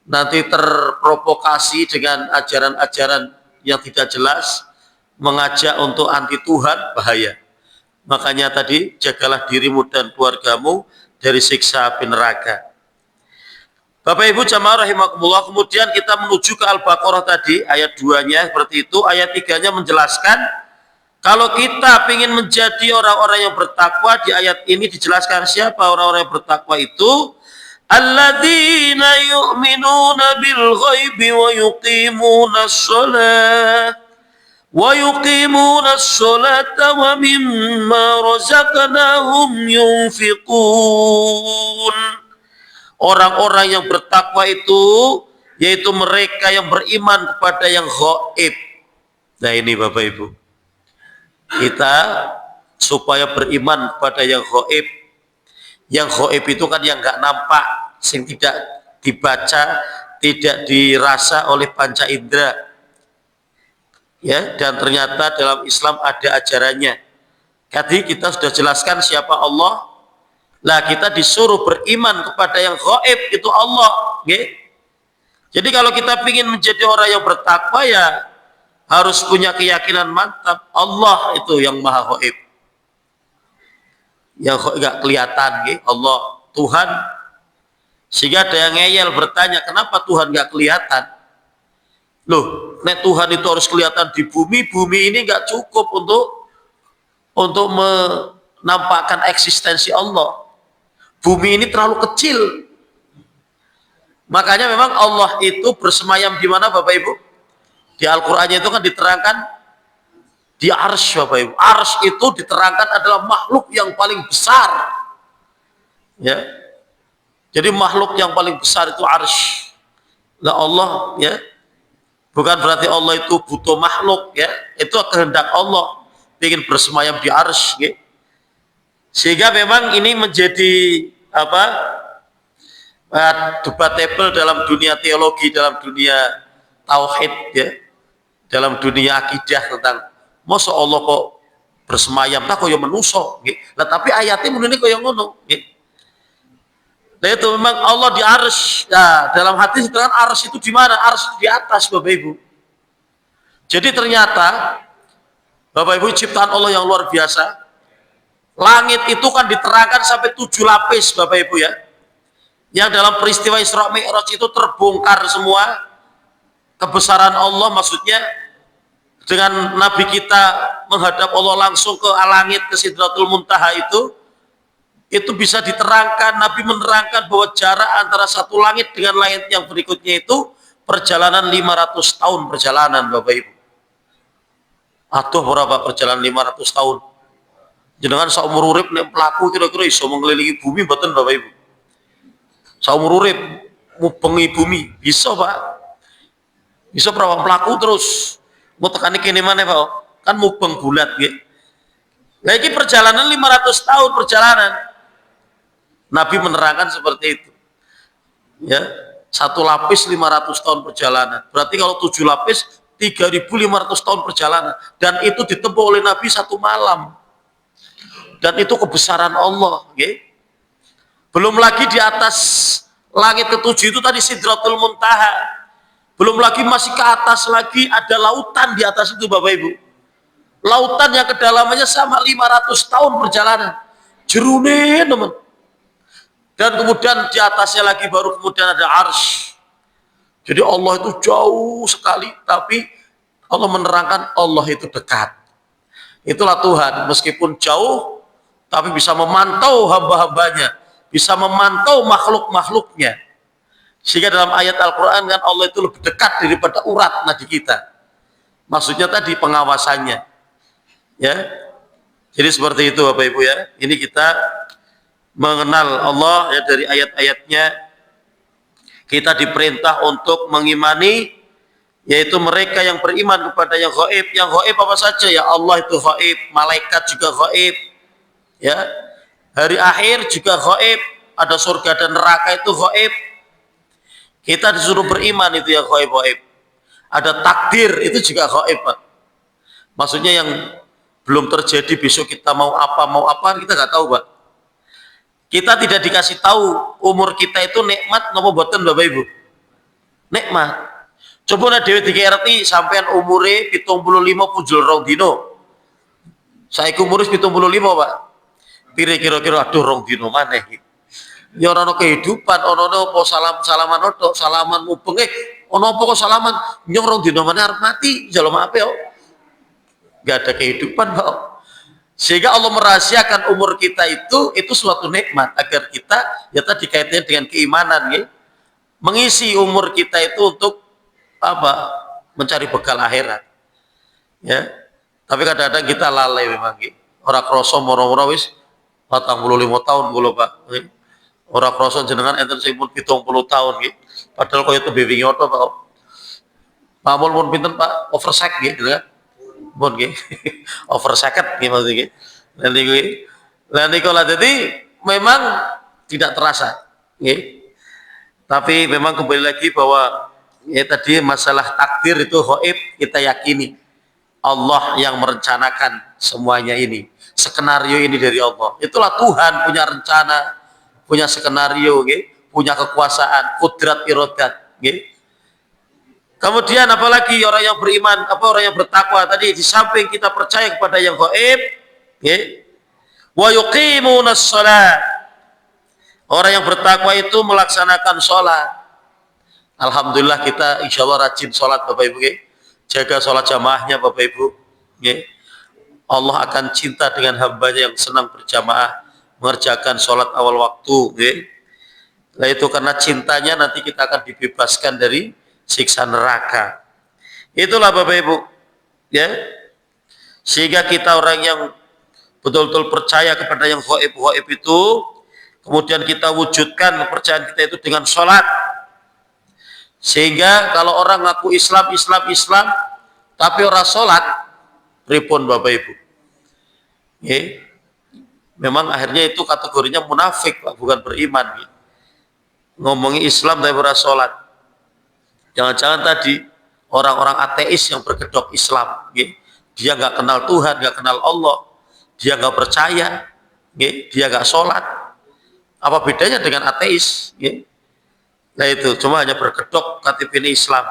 nanti terprovokasi dengan ajaran-ajaran yang tidak jelas, mengajak untuk anti Tuhan, bahaya. Makanya tadi jagalah dirimu dan keluargamu dari siksa api neraka. Bapak Ibu jamaah rahimakumullah, kemudian kita menuju ke Al-Baqarah tadi, ayat 2-nya seperti itu, ayat 3-nya menjelaskan, kalau kita ingin menjadi orang-orang yang bertakwa, di ayat ini dijelaskan siapa orang-orang yang bertakwa itu, alladzina yu'minuna bil ghaibi wa yuqimuna as-salata wa mimma razaqnahum yunfiqun. Orang-orang yang bertakwa itu yaitu mereka yang beriman kepada yang gaib. Nah ini Bapak Ibu, kita supaya beriman kepada yang gaib. Yang gaib itu kan yang nggak nampak, yang tidak dibaca, tidak dirasa oleh panca indera. Ya, dan ternyata dalam Islam ada ajarannya. Tadi kita sudah jelaskan siapa Allah. Lah kita disuruh beriman kepada yang gaib, itu Allah. Jadi kalau kita ingin menjadi orang yang bertakwa ya harus punya keyakinan mantap Allah itu yang maha gaib, yang nggak kelihatan, Allah Tuhan. Sehingga ada yang ngeyel bertanya, kenapa Tuhan nggak kelihatan? Loh, nek Tuhan itu harus kelihatan di bumi. Bumi ini nggak cukup untuk menampakkan eksistensi Allah. Bumi ini terlalu kecil. Makanya memang Allah itu bersemayam di mana Bapak Ibu? Di Al-Qur'annya itu kan diterangkan di arsy Bapak Ibu. Arsy itu diterangkan adalah makhluk yang paling besar. Ya. Jadi makhluk yang paling besar itu arsy. Nah Allah ya, bukan berarti Allah itu butuh makhluk ya. Itu kehendak Allah ingin bersemayam di arsy ya. Sehingga memang ini menjadi debatable dalam dunia teologi, dalam dunia tauhid ya, dalam dunia akidah tentang masa Allah kok bersemayam tak kaya menuso lah, tapi ayatnya muni kaya ngono nah itu memang Allah di arsy. Nah, dalam hadis diterangkan arsy itu di mana? Arsy di atas Bapak Ibu. Jadi ternyata Bapak Ibu ciptaan Allah yang luar biasa. Langit itu kan diterangkan sampai 7 lapis Bapak Ibu ya. Yang dalam peristiwa Isra Mi'raj itu terbongkar semua kebesaran Allah, maksudnya dengan Nabi kita menghadap Allah langsung ke langit, ke Sidratul Muntaha itu bisa diterangkan. Nabi menerangkan bahwa jarak antara satu langit dengan langit yang berikutnya itu perjalanan 500 tahun perjalanan Bapak Ibu. Atau berapa perjalanan 500 tahun? Jenengan saumur urip nek pelaku kira-kira iso mengelilingi bumi mboten Bapak Ibu? Saumur urip mubengi bumi bisa Pak. Bisa perawang pelaku terus mau tekani kene mana Pak? Kan mubeng bulat gitu. Nah ini perjalanan 500 tahun perjalanan. Nabi menerangkan seperti itu. Ya, satu lapis 500 tahun perjalanan. Berarti kalau 7 lapis 3.500 tahun perjalanan. Dan itu ditempuh oleh Nabi satu malam. Dan itu kebesaran Allah. Ya. Belum lagi di atas langit ketujuh itu tadi Sidratul Muntaha. Belum lagi masih ke atas lagi ada lautan di atas itu Bapak Ibu. Lautan yang kedalamannya sama 500 tahun perjalanan. Jerune teman. Dan kemudian di atasnya lagi baru kemudian ada arsy. Jadi Allah itu jauh sekali, tapi Allah menerangkan Allah itu dekat. Itulah Tuhan, meskipun jauh, tapi bisa memantau hamba-hambanya, bisa memantau makhluk-makhluknya. Sehingga dalam ayat Al-Quran kan Allah itu lebih dekat daripada urat nadi kita. Maksudnya tadi pengawasannya. Ya, jadi seperti itu Bapak Ibu ya. Ini kita mengenal Allah ya dari ayat-ayatnya. Kita diperintah untuk mengimani, yaitu mereka yang beriman kepada yang gaib. Yang gaib apa saja ya, Allah itu gaib, malaikat juga gaib, ya, hari akhir juga gaib, ada surga dan neraka itu gaib. Kita disuruh beriman itu yang gaib-gaib. Ada takdir itu juga gaib Pak. Maksudnya yang belum terjadi, besok kita mau apa kita nggak tahu Pak. Kita tidak dikasih tahu umur kita itu nikmat nopo boten Bapak Ibu. Nikmat. Coba nek dhewe dikerti sampean umure 75 punjul rong dino. Saiki umure 75 Pak. Pire kira-kira aduh rong dino maneh. Ya ora ono kehidupan, ono apa salaman otok, salaman mubeng ono apa kok salaman nyong rong dino maneh arep mati, jaluk maaf ya. Enggak ada kehidupan Pak. Sehingga Allah merahasiakan umur kita itu suatu nikmat agar kita ya tadi kaitannya dengan keimanan ya. Mengisi umur kita itu untuk apa? Mencari bekal akhirat. Ya. Tapi kadang-kadang kita lalai memang ya. Ora kroso moro-moro wis 45 tahun kula Pak. Ya. Ora kroso jenengan enten sing pun 70 tahun nggih. Padahal kaya tebing nyoto Pak. Pamul pun pinten Pak? Oversek gitu kan. Bon nggih. Over 50 nggih maksud nggih. Lan niku lah jadi memang tidak terasa nggih. Tapi memang kembali lagi bahwa ya tadi masalah takdir itu gaib, kita yakini Allah yang merencanakan semuanya ini. Skenario ini dari Allah. Itulah Tuhan punya rencana, punya skenario nggih, punya kekuasaan, kudrat iradat nggih. Kemudian apalagi orang yang beriman, orang yang bertakwa tadi, di samping kita percaya kepada yang gaib, wa yuqimunas shalah. Orang yang bertakwa itu melaksanakan sholat. Alhamdulillah kita insya Allah rajin sholat Bapak Ibu, jaga sholat jamaahnya Bapak Ibu. Allah akan cinta dengan hambanya yang senang berjamaah, mengerjakan sholat awal waktu. Nah itu karena cintanya nanti kita akan dibebaskan dari siksa neraka. Itulah Bapak Ibu ya. Sehingga kita orang yang betul-betul percaya kepada yang gaib-gaib itu, kemudian kita wujudkan kepercayaan kita itu dengan sholat. Sehingga kalau orang ngaku Islam tapi orang sholat, pripun Bapak Ibu ya. Memang akhirnya itu kategorinya munafik Pak, bukan beriman ya. Ngomongi Islam tapi orang sholat. Jangan-jangan tadi orang-orang ateis yang berkedok Islam, dia nggak kenal Tuhan, nggak kenal Allah, dia nggak percaya, dia nggak sholat. Apa bedanya dengan ateis? Nah itu cuma hanya berkedok KTP ini Islam.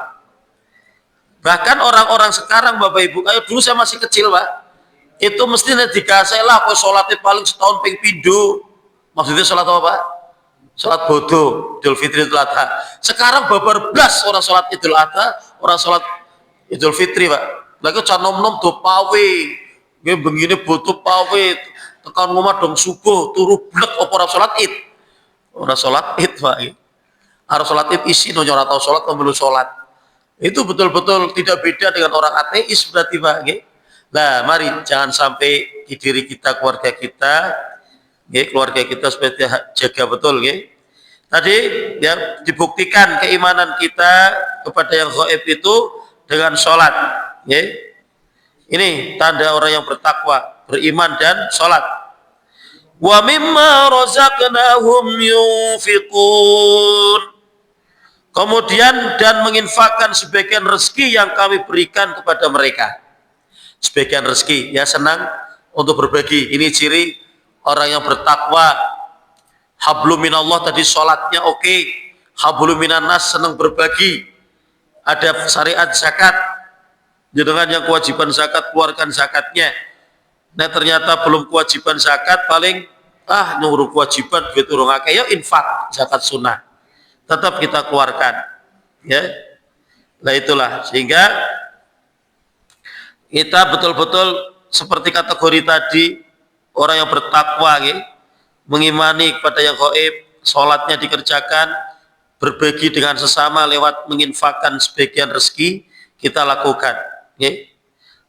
Bahkan orang-orang sekarang Bapak Ibu, kayak dulu saya masih kecil Pak, itu mesti dikasih lah, kok sholatnya paling setahun ping pindho. Maksudnya sholat apa Pak? Sholat bodoh, Idul Fitri, Idul Adha. Sekarang babar blas orang sholat Idul Adha, orang sholat Idul Fitri Pak. Lagi canom-nom do pawe, nggih begini bodoh pawe, tekan ngomah dong subuh, turu blek apa orang sholat Id. Orang sholat Id Pak. Harus sholat Id isi, nyonya atau sholat pemilu sholat. Itu betul-betul tidak beda dengan orang ateis berarti Pak. Nah mari jangan sampai di diri kita, keluarga kita, keluarga kita supaya jaga betul. Tadi ya dibuktikan keimanan kita kepada yang gaib itu dengan sholat. Ya. Ini tanda orang yang bertakwa, beriman dan sholat. Wa mimma razaqnahum yunfiqun. Kemudian dan menginfakkan sebagian rezeki yang kami berikan kepada mereka. Sebagian rezeki, ya senang untuk berbagi. Ini ciri orang yang bertakwa. Hablum minallah tadi sholatnya oke. Hablum minannas senang berbagi. Ada syariat zakat. Dengan yang kewajiban zakat keluarkan zakatnya. Nah ternyata belum kewajiban zakat, paling nyuruh kewajiban duit urung akeh ya infak zakat sunnah. Tetap kita keluarkan. Ya. Nah itulah sehingga kita betul-betul seperti kategori tadi orang yang bertakwa ya, mengimani kepada yang gaib, sholatnya dikerjakan, berbagi dengan sesama lewat menginfakkan sebagian rezeki kita lakukan. Ya.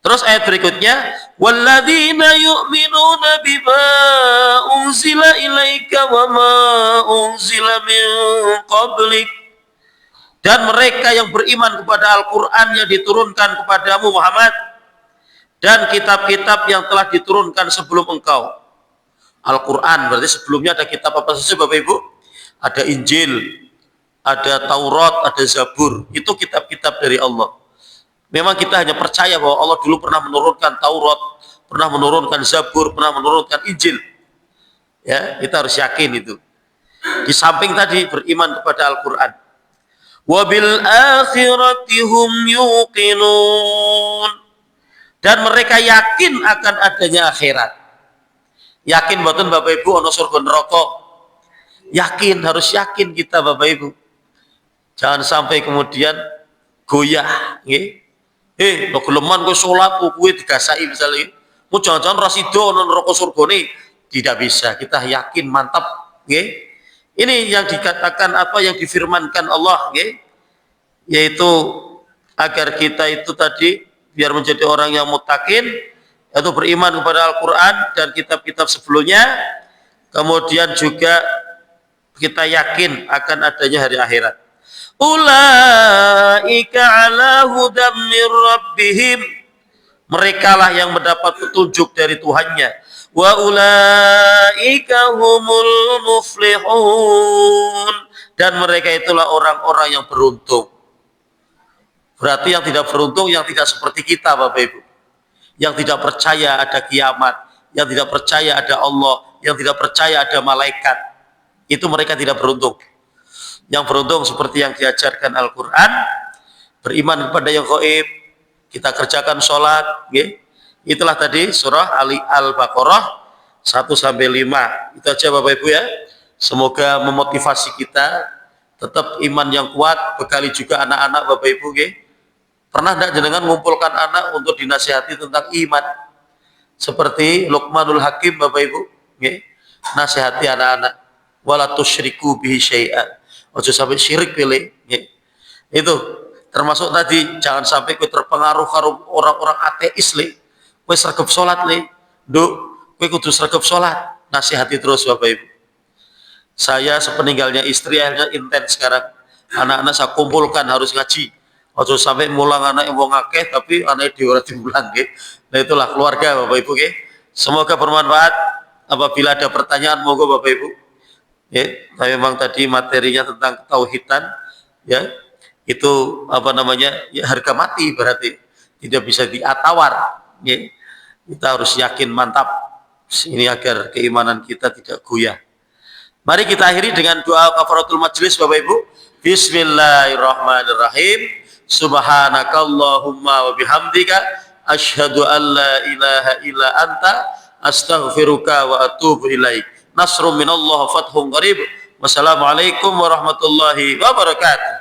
Terus ayat berikutnya, walladzina yu'minuna bima unzila ilaika wa ma unzila min qablik. Dan mereka yang beriman kepada Al-Qur'an yang diturunkan kepadamu Muhammad dan kitab-kitab yang telah diturunkan sebelum engkau. Al-Qur'an berarti sebelumnya ada kitab apa saja Bapak Ibu? Ada Injil, ada Taurat, ada Zabur. Itu kitab-kitab dari Allah. Memang kita hanya percaya bahwa Allah dulu pernah menurunkan Taurat, pernah menurunkan Zabur, pernah menurunkan Injil. Ya, kita harus yakin itu. Di samping tadi beriman kepada Al-Qur'an. Wa bil akhirati hum yuqinun. Dan mereka yakin akan adanya akhirat. Yakin mboten Bapak Ibu ana surga neraka? Yakin, harus yakin kita Bapak Ibu. Jangan sampai kemudian goyah, nggih. Lo geleman kowe salat kowe digasaki misalnya. Mau jangan-jangan ra sida ana neraka surgane. Tidak bisa. Kita yakin mantap, nggih. Ini yang dikatakan apa yang difirmankan Allah, nggih. Yaitu agar kita itu tadi biar menjadi orang yang muttaqin, yaitu beriman kepada Al-Qur'an dan kitab-kitab sebelumnya. Kemudian juga kita yakin akan adanya hari akhirat. Ulaika ala hudam mir rabbihim. Merekalah yang mendapat petunjuk dari Tuhannya. Wa ulaika humul muflihun. Dan mereka itulah orang-orang yang beruntung. Berarti yang tidak beruntung yang tidak seperti kita Bapak Ibu. Yang tidak percaya ada kiamat, yang tidak percaya ada Allah, yang tidak percaya ada malaikat. Itu mereka tidak beruntung. Yang beruntung seperti yang diajarkan Al-Quran, beriman kepada yang gaib, kita kerjakan sholat, okay? Itulah tadi surah Al-Baqarah 1-5. Itu aja Bapak Ibu ya. Semoga memotivasi kita tetap iman yang kuat, bekali juga anak-anak Bapak Ibu. Okay? Pernah tidak jenengan mengumpulkan anak untuk dinasihati tentang iman? Seperti Luqmanul Hakim Bapak Ibu. Okay? Nasihati anak-anak. Wala tusyriku bihi syai'an. Ojo sampai syirik pilih. Itu termasuk tadi jangan sampai kau terpengaruh karo orang-orang ateis le. Kau sergap sholat le. Kau kudu sergap sholat. Nasihati terus Bapak Ibu. Saya sepeninggalnya istri akhirnya intens sekarang. Anak-anak saya kumpulkan harus ngaji. Ojo sampai mulang anak yang mau ngakeh tapi anak dia orang dimulang. Nah itulah keluarga Bapak Ibu. Semoga bermanfaat. Apabila ada pertanyaan monggo Bapak Ibu. Ya, tapi memang tadi materinya tentang tauhidan ya itu apa namanya ya harga mati berarti tidak bisa diatawar ya. Kita harus yakin mantap ini agar keimanan kita tidak goyah. Mari kita akhiri dengan doa kafaratul majlis Bapak Ibu. Bismillahirrahmanirrahim. Subhanakallahumma wa bihamdika asyhadu an la ilaha illa anta astaghfiruka wa atubu ilaik. Nasrun minallah fathun qarib. Wassalamualaikum warahmatullahi wabarakatuh.